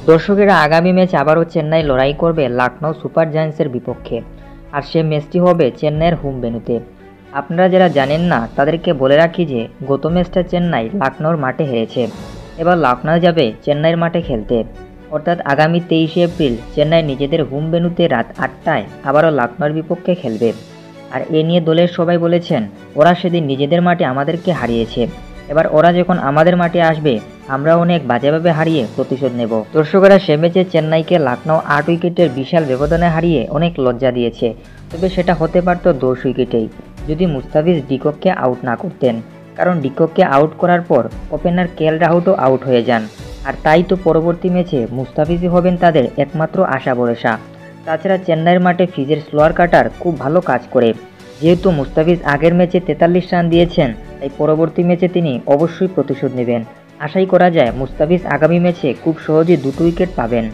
দর্শকেরা আগামী ম্যাচ আবারও চেন্নাই লড়াই করবে লখনৌ সুপার জায়ান্টসের বিপক্ষে। আর সে ম্যাচটি হবে চেন্নাইয়ের হোম ভেন্যুতে। আপনারা যারা জানেন না তাদেরকে বলে রাখি যে গত ম্যাচটা চেন্নাই লখনৌর মাঠে হেরেছে। এবার লখনৌ যাবে চেন্নাইয়ের মাঠে খেলতে। অর্থাৎ আগামী 23শে এপ্রিল চেন্নাই নিজেদের হোম ভেন্যুতে রাত 8টায় আবারও লখনৌর বিপক্ষে খেলবে। আর এ নিয়ে দলের সবাই বলেছেন ওরা সেদিন নিজেদের মাঠে আমাদেরকে হারিয়েছে, এবার ওরা যখন আমাদের মাঠে আসবে আমরা অনেক বাজেভাবে হারিয়ে প্রতিশোধ নেব। দর্শকেরা সে ম্যাচে চেন্নাইকে লখনৌ 8 উইকেটের বিশাল ব্যবধানে হারিয়ে অনেক লজ্জা দিয়েছে। তবে সেটা হতে পারত 10 উইকেটেই যদি মুস্তাফিজ ডিকককে আউট না করতেন, কারণ ডিকককে আউট করার পর ওপেনার কেএল রাহুলও আউট হয়ে যান। আর তাই তো পরবর্তী ম্যাচে মুস্তাফিজই হবেন তাদের একমাত্র আশা ভরসা। তাছাড়া চেন্নাইয়ের মাঠে ফিজের স্লোয়ার কাটার খুব ভালো কাজ করে। যেহেতু মুস্তাফিজ আগের ম্যাচে 43 রান দিয়েছেন, তাই পরবর্তী ম্যাচে তিনি অবশ্যই প্রতিশোধ নেবেন। আশাই করা যায় মুস্তাফিজ আগামী ম্যাচে খুব সহজেই 2টো উইকেট পাবেন।